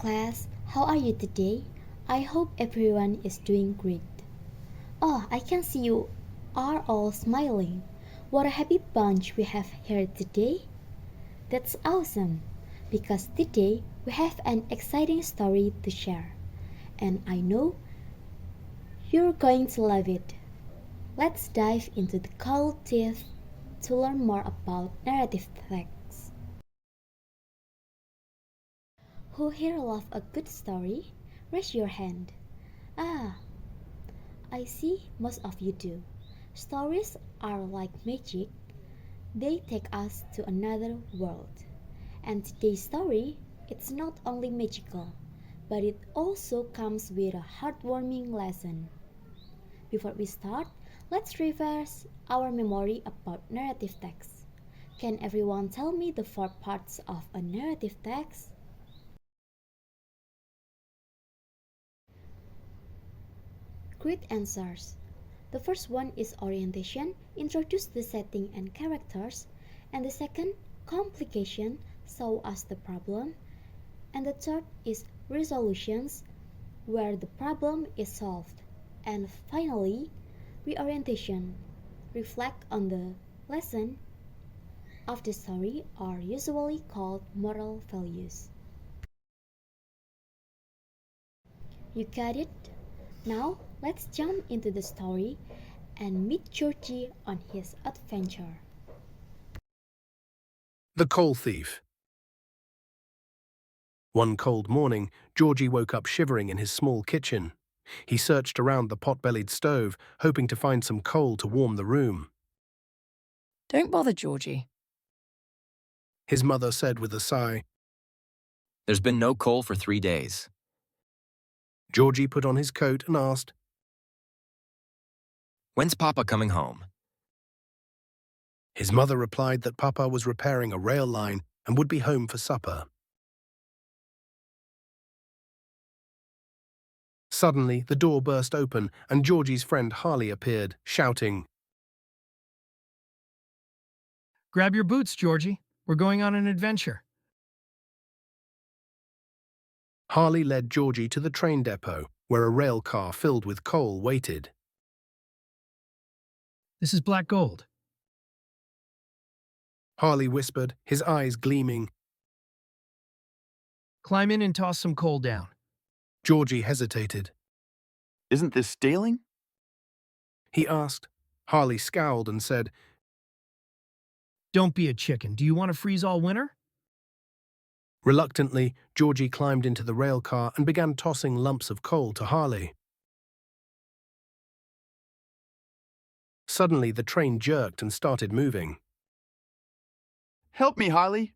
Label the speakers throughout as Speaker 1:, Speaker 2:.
Speaker 1: Class, how are you today? I hope everyone is doing great. Oh, I can see you are all smiling. What a happy bunch we have here today. That's awesome, because today we have an exciting story to share. And I know you're going to love it. Let's dive into the cold teeth to learn more about narrative text. Who here love a good story? Raise your hand. Ah, I see most of you do. Stories are like magic. They take us to another world. And today's story, it's not only magical, but it also comes with a heartwarming lesson. Before we start, let's refresh our memory about narrative text. Can everyone tell me the four parts of a narrative text? Great answers. The first one is orientation, introduce the setting and characters, and the second, complication, show us the problem, and the third is resolutions, where the problem is solved, and finally, reorientation, reflect on the lesson of the story are usually called moral values. You got it? Now, let's jump into the story and meet Georgie on his adventure.
Speaker 2: The Coal Thief. One cold morning, Georgie woke up shivering in his small kitchen. He searched around the pot-bellied stove, hoping to find some coal to warm the room.
Speaker 3: Don't bother, Georgie.
Speaker 2: His mother said with a sigh.
Speaker 4: There's been no coal for 3 days.
Speaker 2: Georgie put on his coat and asked,
Speaker 4: When's Papa coming home?
Speaker 2: His mother replied that Papa was repairing a rail line and would be home for supper. Suddenly, the door burst open and Georgie's friend Harley appeared, shouting,
Speaker 5: Grab your boots, Georgie. We're going on an adventure.
Speaker 2: Harley led Georgie to the train depot, where a rail car filled with coal waited.
Speaker 5: This is black gold.
Speaker 2: Harley whispered, his eyes gleaming.
Speaker 5: Climb in and toss some coal down.
Speaker 2: Georgie hesitated.
Speaker 6: Isn't this stealing?
Speaker 2: He asked. Harley scowled and said,
Speaker 5: Don't be a chicken. Do you want to freeze all winter?
Speaker 2: Reluctantly, Georgie climbed into the rail car and began tossing lumps of coal to Harley. Suddenly, the train jerked and started moving.
Speaker 6: Help me, Harley!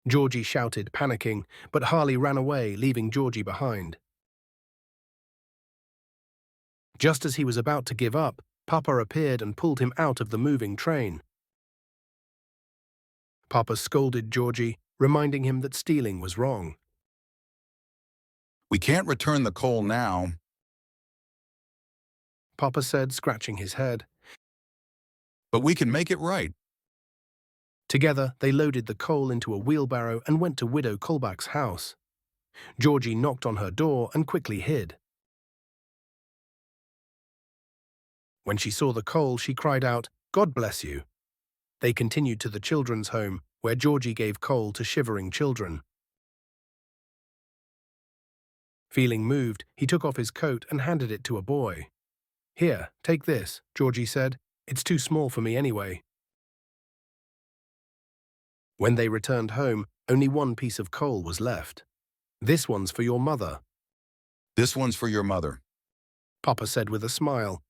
Speaker 2: Georgie shouted, panicking, but Harley ran away, leaving Georgie behind. Just as he was about to give up, Papa appeared and pulled him out of the moving train. Papa scolded Georgie, reminding him that stealing was wrong.
Speaker 7: We can't return the coal now.
Speaker 2: Papa said, scratching his head.
Speaker 7: But we can make it right.
Speaker 2: Together, they loaded the coal into a wheelbarrow and went to Widow Colback's house. Georgie knocked on her door and quickly hid. When she saw the coal, she cried out, God bless you. They continued to the children's home, where Georgie gave coal to shivering children. Feeling moved, he took off his coat and handed it to a boy. Here, take this, Georgie said. It's too small for me anyway. When they returned home, only one piece of coal was left. This one's for your mother.
Speaker 7: This one's for your mother.
Speaker 2: Papa said with a smile.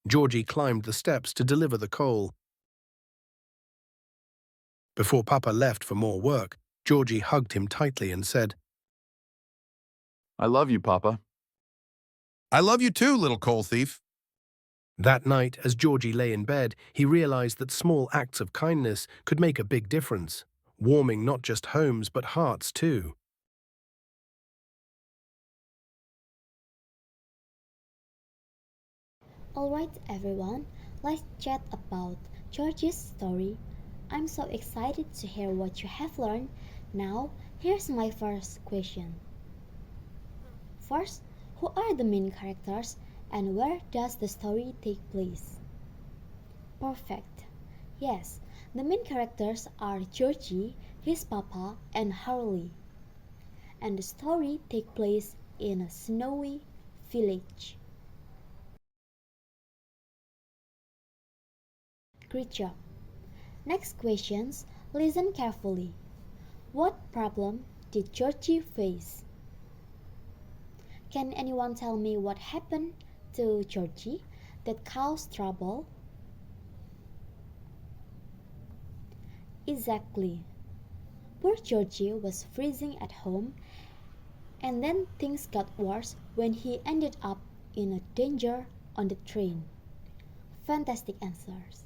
Speaker 2: Georgie climbed the steps to deliver the coal. Before Papa left for more work, Georgie hugged him tightly and said,
Speaker 6: I love you, Papa.
Speaker 7: I love you too, little coal thief.
Speaker 2: That night, as Georgie lay in bed, he realized that small acts of kindness could make a big difference, warming not just homes but hearts too.
Speaker 1: Alright everyone, let's chat about Georgie's story. I'm so excited to hear what you have learned Now, here's my first question. First, who are the main characters and where does the story take place? Perfect. Yes, the main characters are Georgie, his papa, and Harley. And the story takes place in a snowy village. Great job. Next questions, listen carefully. What problem did Georgie face? Can anyone tell me what happened to Georgie that caused trouble? Exactly. Poor Georgie was freezing at home, and then things got worse when he ended up in a danger on the train. Fantastic answers.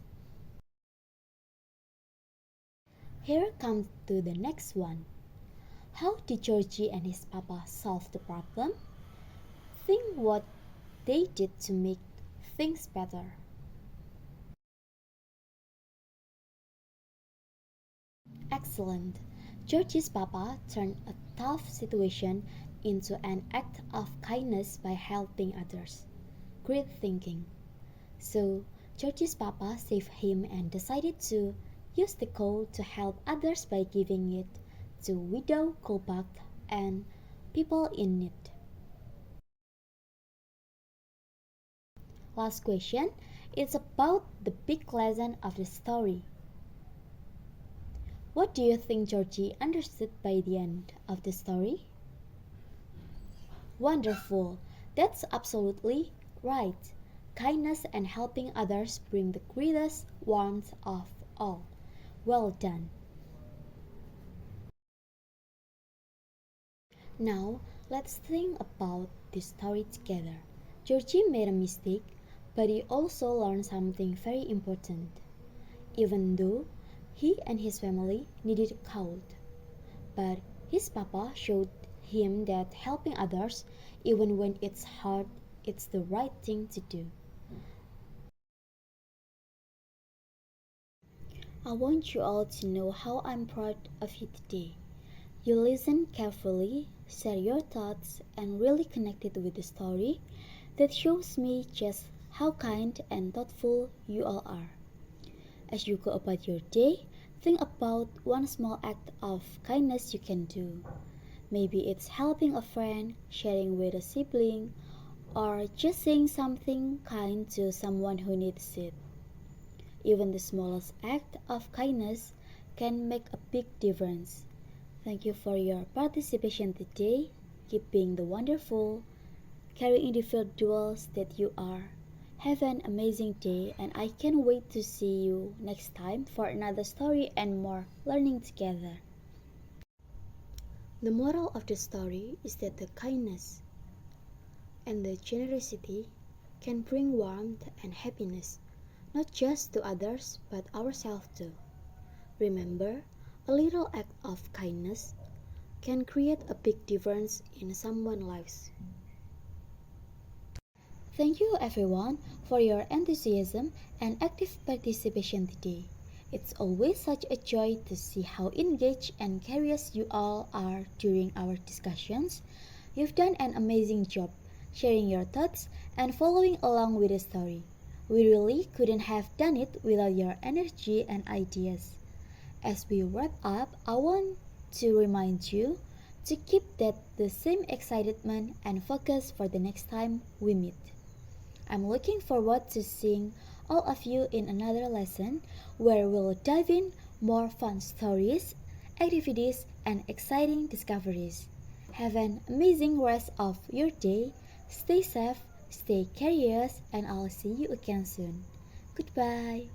Speaker 1: Here comes to the next one. How did Georgie and his papa solve the problem? Think what they did to make things better. Excellent. Georgie's papa turned a tough situation into an act of kindness by helping others. Great thinking. So, Georgie's papa saved him and decided to use the coal to help others by giving it to widow Kolpak and people in need. Last question. It's about the big lesson of the story. What do you think Georgie understood by the end of the story? Wonderful. That's absolutely right. Kindness and helping others bring the greatest warmth of all. Well done. Now, let's think about this story together. Georgie made a mistake, but he also learned something very important. Even though he and his family needed coal, but his papa showed him that helping others, even when it's hard, it's the right thing to do. I want you all to know how I'm proud of you today. You listened carefully, shared your thoughts, and really connected with the story. That shows me just how kind and thoughtful you all are. As you go about your day, think about one small act of kindness you can do. Maybe it's helping a friend, sharing with a sibling, or just saying something kind to someone who needs it. Even the smallest act of kindness can make a big difference. Thank you for your participation today. Keep being the wonderful, caring individuals that you are. Have an amazing day, and I can't wait to see you next time for another story and more learning together. The moral of the story is that the kindness and the generosity can bring warmth and happiness, not just to others but ourselves too. Remember, a little act of kindness can create a big difference in someone's lives. Thank you everyone for your enthusiasm and active participation today. It's always such a joy to see how engaged and curious you all are during our discussions. You've done an amazing job sharing your thoughts and following along with the story. We really couldn't have done it without your energy and ideas. As we wrap up, I want to remind you to keep the same excitement and focus for the next time we meet. I'm looking forward to seeing all of you in another lesson where we'll dive in more fun stories, activities, and exciting discoveries. Have an amazing rest of your day. Stay safe, stay curious, and I'll see you again soon. Goodbye.